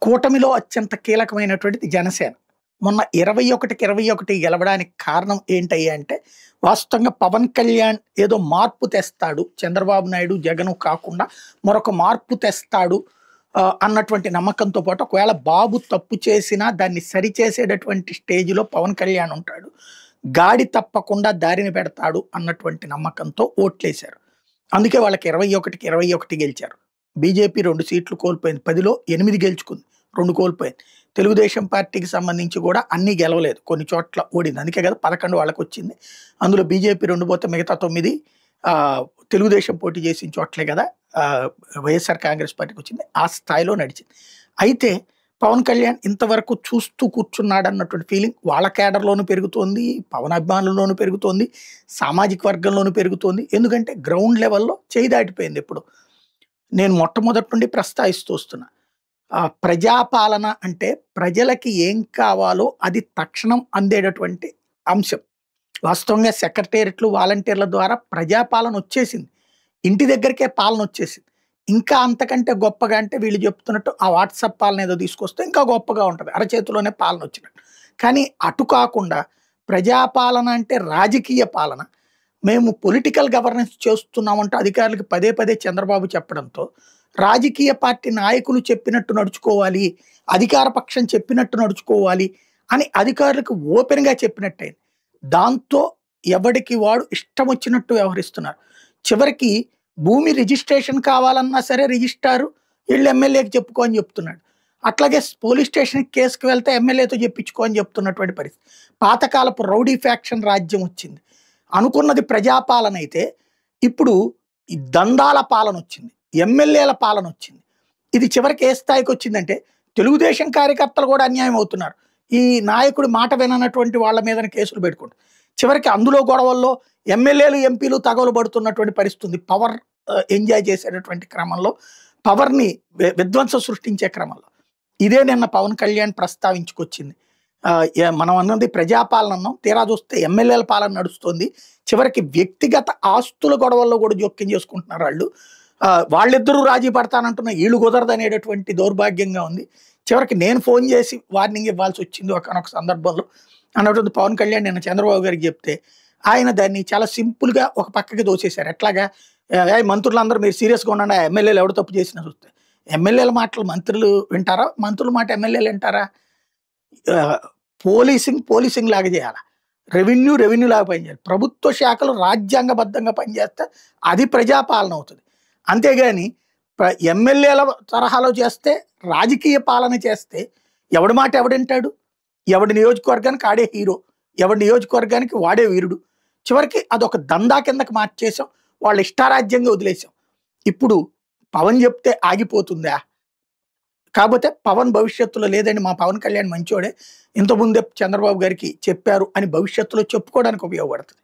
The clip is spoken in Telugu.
కూటమిలో అత్యంత కీలకమైనటువంటిది జనసేన. మొన్న 21కి 21 గెలవడానికి కారణం ఏంటయ్యా అంటే, వాస్తవంగా పవన్ కళ్యాణ్ ఏదో మార్పు తెస్తాడు. చంద్రబాబు నాయుడు, జగను కాకుండా మరొక మార్పు తెస్తాడు అన్నటువంటి నమ్మకంతో పాటు ఒకవేళ బాబు తప్పు చేసినా దాన్ని సరిచేసేటటువంటి స్టేజ్‌లో పవన్ కళ్యాణ్ ఉంటాడు. గాడి తప్పకుండా దారిన పెడతాడు అన్నటువంటి నమ్మకంతో ఓట్లేశారు. అందుకే వాళ్ళకి 21కి 21 గెలిచారు. బీజేపీ 2 సీట్లు కోల్పోయింది. 10లో 8 గెలుచుకుంది. 2 కోల్పోయింది. తెలుగుదేశం పార్టీకి సంబంధించి కూడా అన్నీ గెలవలేదు. కొన్ని చోట్ల ఓడింది. అందుకే కదా 11 వాళ్ళకొచ్చింది. అందులో బీజేపీ 2 పోతే మిగతా 9 తెలుగుదేశం పోటీ చేసిన చోట్లే కదా వైఎస్ఆర్ కాంగ్రెస్ పార్టీకొచ్చింది. ఆ స్థాయిలో నడిచింది. అయితే పవన్ కళ్యాణ్ ఇంతవరకు చూస్తూ కూర్చున్నాడన్నటువంటి ఫీలింగ్ వాళ్ళ కేడర్‌లోనూ పెరుగుతోంది. పవన్ అభిమానుల్లోనూ పెరుగుతోంది. సామాజిక వర్గంలోనూ పెరుగుతోంది. ఎందుకంటే గ్రౌండ్ లెవెల్‌లో చేయి దాటిపోయింది ఇప్పుడు. నేను మొట్టమొదటి నుండి ప్రస్తావిస్తూ వస్తున్నా. ప్రజాపాలన అంటే ప్రజలకి ఏం కావాలో అది తక్షణం అందేటటువంటి అంశం. వాస్తవంగా సెక్రటేరియట్లు, వాలంటీర్ల ద్వారా ప్రజాపాలన వచ్చేసింది. ఇంటి దగ్గరికే పాలన వచ్చేసింది. ఇంకా అంతకంటే గొప్పగా అంటే వీళ్ళు చెప్తున్నట్టు ఆ వాట్సాప్ పాలన ఏదో తీసుకొస్తే ఇంకా గొప్పగా ఉంటది. అరచేతిలోనే పాలన వచ్చినట్టు. కానీ అటు కాకుండా ప్రజాపాలన అంటే రాజకీయ పాలన. మేము పొలిటికల్ గవర్నెన్స్ చేస్తున్నామంటూ అధికారులకు పదే పదే చంద్రబాబు చెప్పడంతో రాజకీయ పార్టీ నాయకులు చెప్పినట్టు నడుచుకోవాలి, అధికార పక్షం చెప్పినట్టు నడుచుకోవాలి అని అధికారులకు ఓపెన్‌గా చెప్పినట్టయింది. దాంతో ఎవడికి వాడు ఇష్టం వచ్చినట్టు వ్యవహరిస్తున్నారు. చివరికి భూమి రిజిస్ట్రేషన్ కావాలన్నా సరే రిజిస్ట్రారు ఈళ్ళు ఎమ్మెల్యేకి చెప్పుకో అని చెప్తున్నాడు. అట్లాగే పోలీస్ స్టేషన్‌కి కేసుకి వెళ్తే ఎమ్మెల్యేతో చెప్పించుకో అని చెప్తున్నటువంటి పరిస్థితి. పాతకాలపు రౌడీ ఫ్యాక్షన్ రాజ్యం వచ్చింది. అనుకున్నది ప్రజాపాలన అయితే ఇప్పుడు ఈ దందాల పాలన వచ్చింది. ఎమ్మెల్యేల పాలన వచ్చింది. ఇది చివరికి ఏ స్థాయికి వచ్చిందంటే తెలుగుదేశం కార్యకర్తలు కూడా అన్యాయం అవుతున్నారు. ఈ నాయకుడి మాట విననటువంటి వాళ్ళ మీదన కేసులు పెట్టుకుంటారు. చివరికి అందులో గొడవల్లో ఎమ్మెల్యేలు, ఎంపీలు తగలబడుతున్నటువంటి పరిస్థితి ఉంది. పవర్ ఎంజాయ్ చేసేటటువంటి క్రమంలో, పవర్‌ని విధ్వంసం సృష్టించే క్రమంలో. ఇదే నిన్న పవన్ కళ్యాణ్ ప్రస్తావించుకొచ్చింది. మనం అన్నది ప్రజాపాలన అన్నాం. తీరా చూస్తే ఎమ్మెల్యేల పాలన నడుస్తుంది. చివరికి వ్యక్తిగత ఆస్తుల గొడవల్లో కూడా జోక్యం చేసుకుంటున్నారు వాళ్ళు. వాళ్ళిద్దరూ రాజీ పడతానంటున్న ఈళ్ళు కుదరదనేటటువంటి దౌర్భాగ్యంగా ఉంది. చివరికి నేను ఫోన్ చేసి వార్నింగ్ ఇవ్వాల్సి వచ్చింది ఒకానొక సందర్భంలో అన్నటువంటి పవన్ కళ్యాణ్ నిన్న చంద్రబాబు గారికి చెప్తే ఆయన దాన్ని చాలా సింపుల్‌గా ఒక పక్కకి దోసేశారు. ఎట్లాగా మంత్రులందరూ మీరు సీరియస్‌గా ఉండండి. ఆ ఎమ్మెల్యేలు ఎవడు తప్పు చేసినా చూస్తే. ఎమ్మెల్యేల మాటలు మంత్రులు వింటారా? మంత్రుల మాట ఎమ్మెల్యేలు వింటారా? పోలీసింగ్ లాగా చేయాలా? రెవెన్యూ లాగా పనిచేయాలి. ప్రభుత్వ శాఖలు రాజ్యాంగబద్ధంగా పనిచేస్తే అది ప్రజాపాలన అవుతుంది. అంతేగాని ఎమ్మెల్యేల తరహాలో చేస్తే, రాజకీయ పాలన చేస్తే ఎవడి మాట ఎవడింటాడు? ఎవడి నియోజకవర్గానికి ఆడే హీరో. ఎవడి నియోజకవర్గానికి వాడే వీరుడు. చివరికి అదొక దందా కిందకి మార్చేసాం. వాళ్ళ ఇష్టారాజ్యంగా వదిలేసాం. ఇప్పుడు పవన్ చెప్తే ఆగిపోతుందా? కాకపోతే పవన్ భవిష్యత్తులో లేదండి మా పవన్ కళ్యాణ్ మంచోడే. ఇంతకుముందే చంద్రబాబు గారికి చెప్పారు అని భవిష్యత్తులో చెప్పుకోవడానికి ఉపయోగపడుతుంది.